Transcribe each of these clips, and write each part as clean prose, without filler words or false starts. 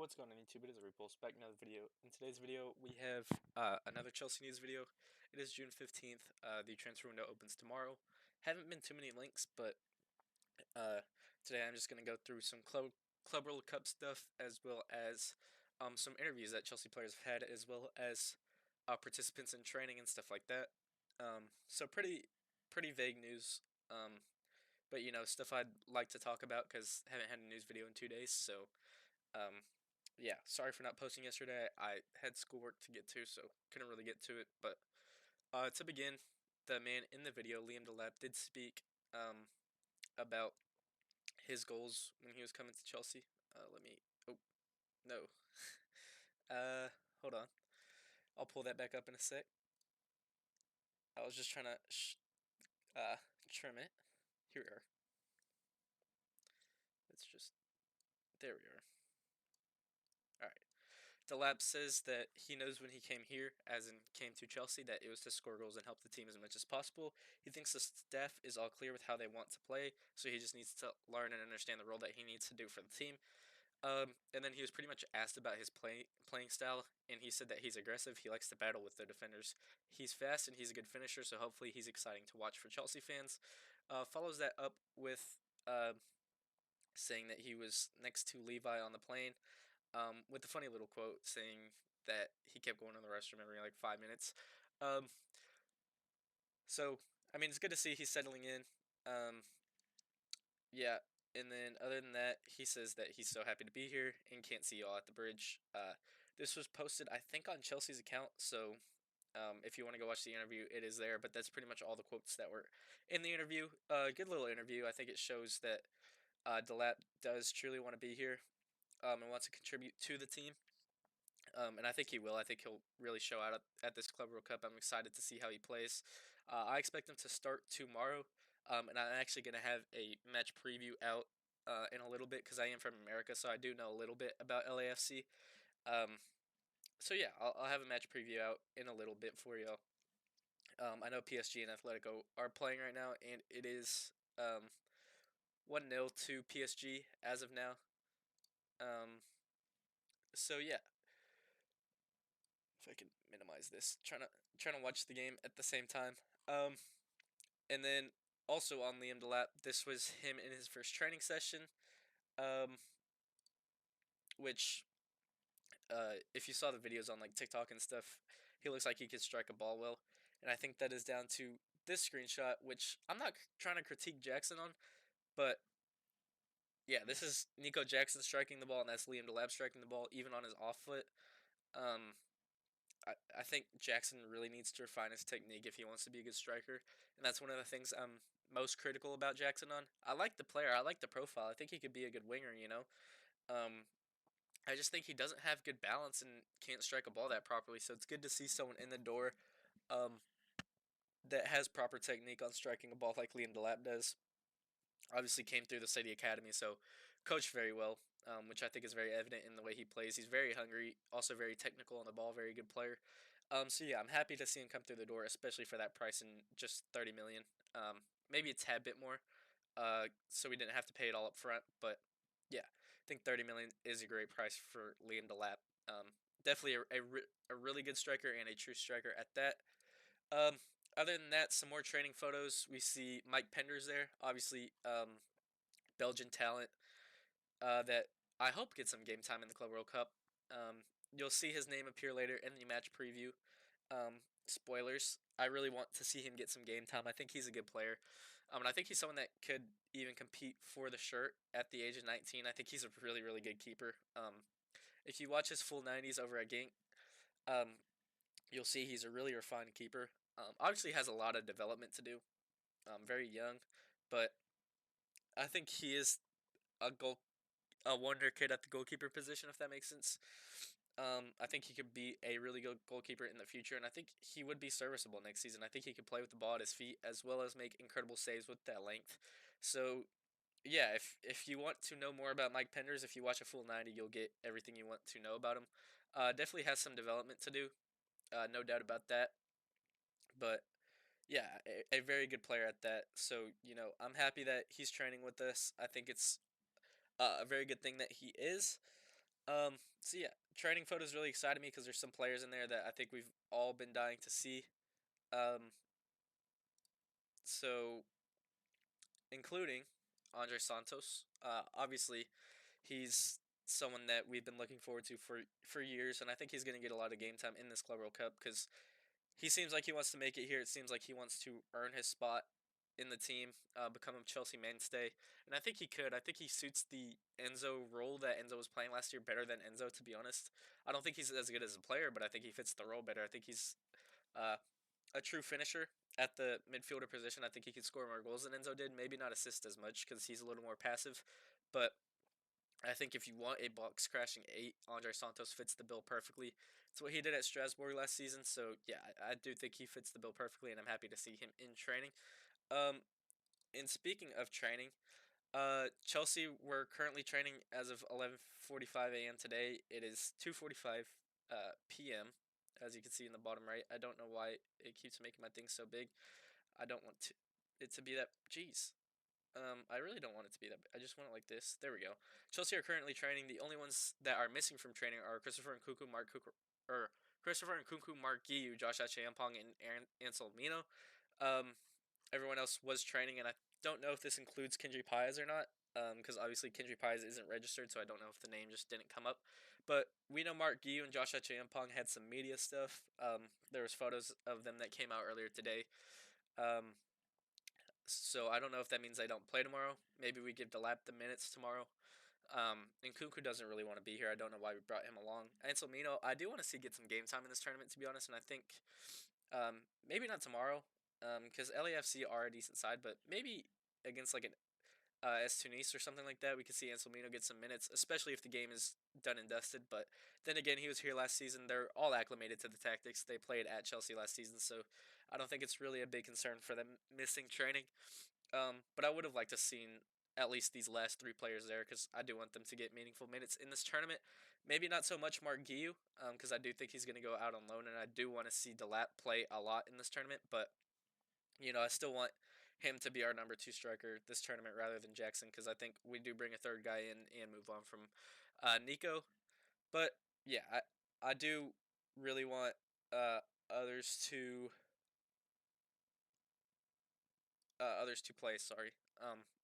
What's going on YouTube? It is Repulse back another video. In today's video, we have another Chelsea news video. It is June 15th. The transfer window opens tomorrow. Haven't been too many links, but uh, today I'm just going to go through some Club World Cup stuff, as well as some interviews that Chelsea players have had, as well as participants in training and stuff like that. So pretty vague news, but stuff I'd like to talk about because I haven't had a news video in 2 days, so um, yeah, sorry for not posting yesterday. I had schoolwork to get to, so couldn't really get to it. But to begin, the man in the video, Liam Delap, did speak about his goals when he was coming to Chelsea. Let me. Oh no. uh, Hold on. I'll pull that back up in a sec. I was just trying to trim it. Here we are. It's just there we are. All right. Delap says that he knows when he came here, as in came to Chelsea, that it was to score goals and help the team as much as possible. He thinks the staff is all clear with how they want to play, so he just needs to learn and understand the role that he needs to do for the team. And then he was pretty much asked about his playing style, and he said that he's aggressive. He likes to battle with the defenders. He's fast and he's a good finisher, so hopefully he's exciting to watch for Chelsea fans. Follows that up with saying that he was next to Levi on the plane, with a funny little quote saying that he kept going to the restroom every like 5 minutes. Um, so I mean, it's good to see he's settling in. Um, yeah, and then other than that, he says that he's so happy to be here and can't see y'all at the bridge. This was posted, I think, on Chelsea's account, so if you want to go watch the interview, it is there. But that's pretty much all the quotes that were in the interview. Good little interview. I think it shows that Delap does truly want to be here, and wants to contribute to the team. And I think he will. I think he'll really show out at this Club World Cup. I'm excited to see how he plays. I expect him to start tomorrow, and I'm actually going to have a match preview out in a little bit because I am from America, so I do know a little bit about LAFC. Um, so yeah, I'll have a match preview out in a little bit for y'all. I know PSG and Atletico are playing right now, and it is 1-0 to PSG as of now. Um, so yeah, if I can minimize this, trying to watch the game at the same time. Um, and then also on Liam Delap, this was him in his first training session, um, which if you saw the videos on like TikTok and stuff, he looks like he could strike a ball well, and I think that is down to this screenshot, which I'm not trying to critique Jackson on, but yeah, this is Nico Jackson striking the ball, and that's Liam Delap striking the ball, even on his off foot. Um, I think Jackson really needs to refine his technique if he wants to be a good striker, and that's one of the things I'm most critical about Jackson on. I like the player, I like the profile. I think he could be a good winger, you know. Um, I just think he doesn't have good balance and can't strike a ball that properly. So it's good to see someone in the door um, that has proper technique on striking a ball like Liam Delap does. Obviously came through the City Academy, so coached very well, which I think is very evident in the way he plays. He's very hungry, also very technical on the ball, very good player. So yeah, I'm happy to see him come through the door, especially for that price in just 30 million. Maybe a tad bit more, so we didn't have to pay it all up front. But yeah, I think 30 million is a great price for Liam Delap. Definitely a really good striker and a true striker at that. Um, Other than that, some more training photos. We see Mike Penders there, obviously Belgian talent that I hope gets some game time in the Club World Cup. You'll see his name appear later in the match preview. Spoilers. I really want to see him get some game time. I think he's a good player. And I think he's someone that could even compete for the shirt at the age of 19. I think he's a really, really good keeper. If you watch his full 90s over at Gink, um, you'll see he's a really refined keeper. Obviously, has a lot of development to do. Very young, but I think he is a wonder kid at the goalkeeper position, if that makes sense. I think he could be a really good goalkeeper in the future, and I think he would be serviceable next season. I think he could play with the ball at his feet as well as make incredible saves with that length. So yeah, if you want to know more about Mike Penders, if you watch a full 90, you'll get everything you want to know about him. Definitely has some development to do, no doubt about that. But yeah, a very good player at that. So I'm happy that he's training with us. I think it's a very good thing that he is. So yeah, training photos really excited me because there's some players in there that I think we've all been dying to see. Um, so including Andre Santos. Obviously, he's someone that we've been looking forward to for years, and I think he's going to get a lot of game time in this Club World Cup because he seems like he wants to make it here. It seems like he wants to earn his spot in the team, become a Chelsea mainstay, and I think he could. I think he suits the Enzo role that Enzo was playing last year better than Enzo. To be honest, I don't think he's as good as a player, but I think he fits the role better. I think he's uh, a true finisher at the midfielder position. I think he could score more goals than Enzo did. Maybe not assist as much because he's a little more passive, but I think if you want a box crashing eight, Andre Santos fits the bill perfectly. It's what he did at Strasbourg last season. So yeah, I do think he fits the bill perfectly, and I'm happy to see him in training. Um, and speaking of training, Chelsea were currently training as of 11:45 a.m. today. It is 2:45 p.m. As you can see in the bottom right. I don't know why it keeps making my thing so big. I don't want it to be that. Jeez. I really don't want it to be that. I just want it like this. There we go. Chelsea are currently training. The only ones that are missing from training are Christopher and Kunku, Mark Giu, Josh Achampong, and Aaron Ansel Mino. Um, Everyone else was training, and I don't know if this includes Kendry Pies or not. Because obviously Kendry Pies isn't registered, so I don't know if the name just didn't come up. But we know Mark Giu and Josh Achampong had some media stuff. There was photos of them that came out earlier today. Um, so I don't know if that means they don't play tomorrow. Maybe we give Delap the minutes tomorrow. And Kunku doesn't really want to be here. I don't know why we brought him along. Ansel Mino, I do want to see get some game time in this tournament, to be honest. And I think maybe not tomorrow, because LAFC are a decent side, but maybe against like an S Tunis or something like that, we could see Anselmino get some minutes, especially if the game is done and dusted. But then again, he was here last season. They're all acclimated to the tactics. They played at Chelsea last season, so I don't think it's really a big concern for them missing training. But I would have liked to seen at least these last three players there because I do want them to get meaningful minutes in this tournament. Maybe not so much Mark Guiu, because I do think he's going to go out on loan, and I do want to see Delap play a lot in this tournament. But I still want him to be our number two striker this tournament rather than Jackson because I think we do bring a third guy in and move on from Nico. But yeah, I do really want uh, others to others to play. Sorry,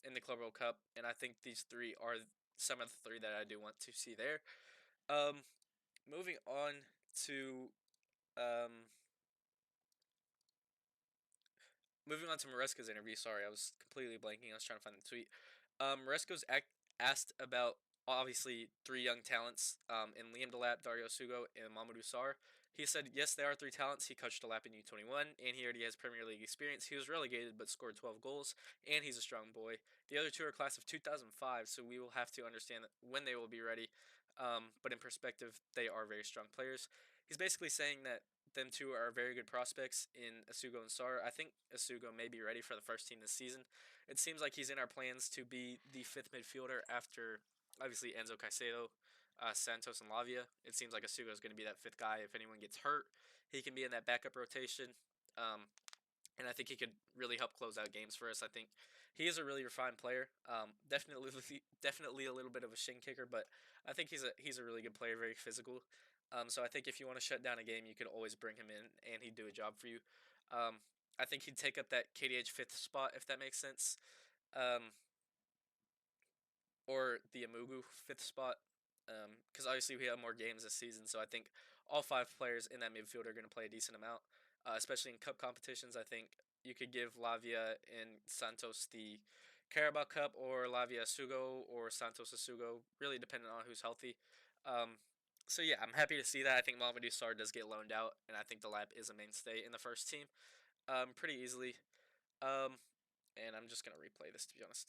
in the Club World Cup, and I think these three are some of the three that I do want to see there. Um, Moving on to um, moving on to Maresca's interview. Sorry, I was completely blanking. I was trying to find the tweet. Maresco's asked about obviously three young talents in Liam Delap, Dario Sugo, and Mamadou Sarr. He said, yes, there are three talents. He coached Delap in U21, and he already has Premier League experience. He was relegated but scored 12 goals, and he's a strong boy. The other two are class of 2005, so we will have to understand when they will be ready. But in perspective, they are very strong players. He's basically saying that them two are very good prospects in Asugo and Sar. I think Asugo may be ready for the first team this season. It seems like he's in our plans to be the fifth midfielder after obviously Enzo Caicedo, Santos, and Lavia. It seems like Asugo is going to be that fifth guy. If anyone gets hurt, he can be in that backup rotation. Um, and I think he could really help close out games for us. I think he is a really refined player. Definitely a little bit of a shin kicker, but I think he's a really good player, very physical. So I think if you want to shut down a game, you could always bring him in, and he'd do a job for you. Um, I think he'd take up that KDH fifth spot if that makes sense, um, or the Amugu fifth spot, because obviously we have more games this season. So I think all five players in that midfield are going to play a decent amount, especially in cup competitions. I think you could give Lavia and Santos the Carabao Cup, or Lavia Sugo, or Santos Sugo, really depending on who's healthy. Um, so yeah, I'm happy to see that. I think Mamadou Sarr does get loaned out, and I think the lab is a mainstay in the first team, pretty easily. Um, and I'm just gonna replay this to be honest.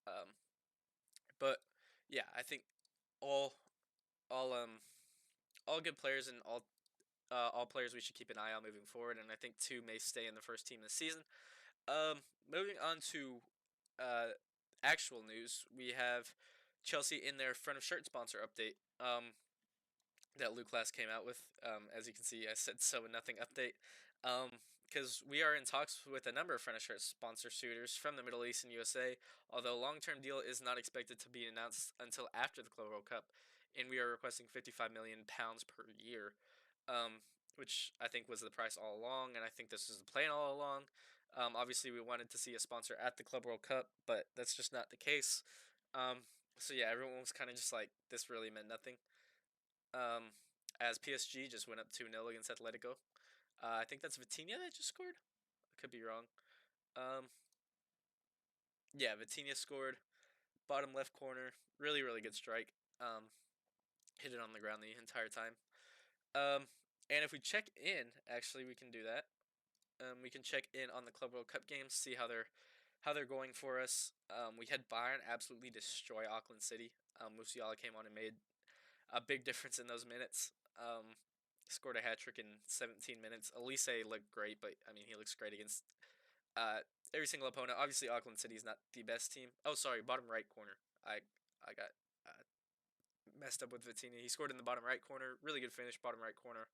Um, but yeah, I think all all um all good players and all players we should keep an eye on moving forward, and I think two may stay in the first team this season. Moving on to uh, actual news, we have Chelsea in their front of shirt sponsor update. That Luke Class came out with. As you can see, I said so and nothing update. Because we are in talks with a number of front of shirt sponsor suitors from the Middle East and USA, although a long term deal is not expected to be announced until after the Club World Cup. and we are requesting 55 million pounds per year, um, which I think was the price all along, and I think this is the plan all along. Obviously, we wanted to see a sponsor at the Club World Cup, but that's just not the case. Um, so yeah, everyone was kind of just like, this really meant nothing. Um, as PSG just went up 2-0 against Atletico. I think that's Vitinha that just scored. I could be wrong. Um, yeah, Vitinha scored. Bottom left corner. Really, really good strike. Hit it on the ground the entire time. Um, and if we check in, actually, we can do that. We can check in on the Club World Cup games, see how they're going for us. We had Bayern absolutely destroy Auckland City. Musiala came on and made a big difference in those minutes. Scored a hat trick in 17 minutes. Elise looked great, but I mean he looks great against uh, every single opponent. Obviously, Auckland City is not the best team. Oh, sorry, bottom right corner. I got messed up with Vitinha. He scored in the bottom right corner. Really good finish, bottom right corner.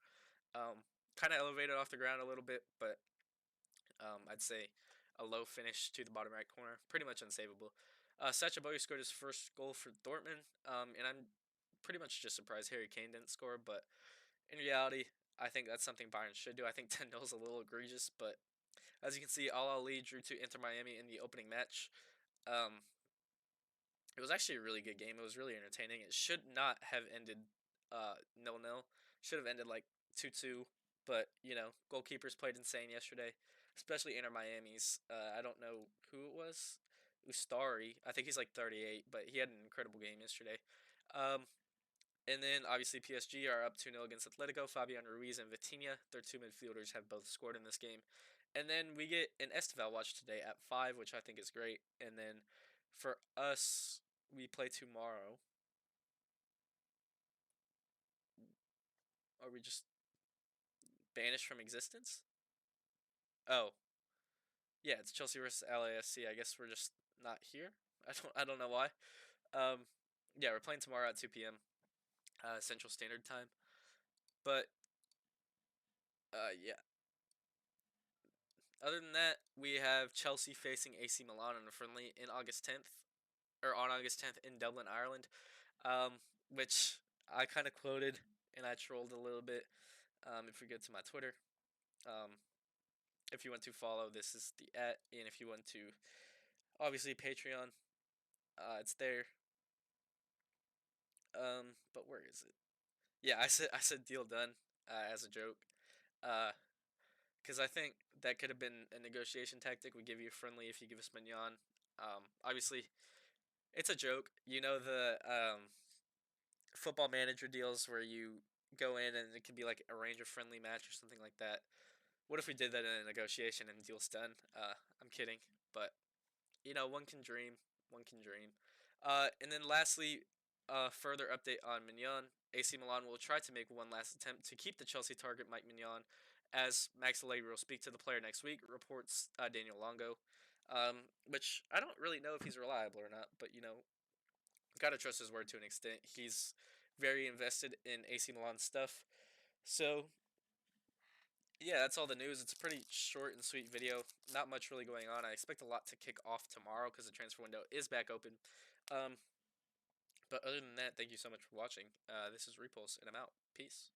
Um, kind of elevated off the ground a little bit, but I'd say a low finish to the bottom right corner. Pretty much unsavable. Sacha Boey scored his first goal for Dortmund, and I'm pretty much just surprised Harry Kane didn't score. But in reality, I think that's something Bayern should do. I think 10-0 is a little egregious, but as you can see, Al Ali drew to Inter Miami in the opening match. Um, it was actually a really good game. It was really entertaining. It should not have ended 0-0. Should have ended like 2-2. But, goalkeepers played insane yesterday, especially Inter Miami's. I don't know who it was. Ustari. I think he's like 38, but he had an incredible game yesterday. Um, and then obviously PSG are up 2-0 against Atletico. Fabian Ruiz and Vitinha, their two midfielders, have both scored in this game. And then we get an Estival watch today at 5, which I think is great. And then for us, we play tomorrow. Are we just banished from existence? Oh, yeah, it's Chelsea versus LASC. I guess we're just not here. I don't know why. Um, yeah, we're playing tomorrow at 2 p.m. Central Standard Time. But yeah. Other than that, we have Chelsea facing AC Milan in a friendly in August 10th, or on August 10th in Dublin, Ireland. Which I kind of quoted and I trolled a little bit. If we go to my Twitter, um, if you want to follow, this is the @ and if you want to, obviously Patreon, it's there. But where is it? Yeah, I said deal done as a joke. Uh, because I think that could have been a negotiation tactic. We give you a friendly if you give us Maignan. Obviously, it's a joke. The football manager deals where you go in and it can be like arrange a friendly match or something like that. What if we did that in a negotiation and the deal's done? I'm kidding, but one can dream. One can dream. And then lastly, further update on Mignon. AC Milan will try to make one last attempt to keep the Chelsea target Mike Mignon, as Max Allegri will speak to the player next week, reports Daniel Longo. Which I don't really know if he's reliable or not, but gotta trust his word to an extent. He's very invested in AC Milan stuff. So yeah, that's all the news. It's a pretty short and sweet video. Not much really going on. I expect a lot to kick off tomorrow because the transfer window is back open. Um, but other than that, thank you so much for watching. This is Repulse, and I'm out. Peace.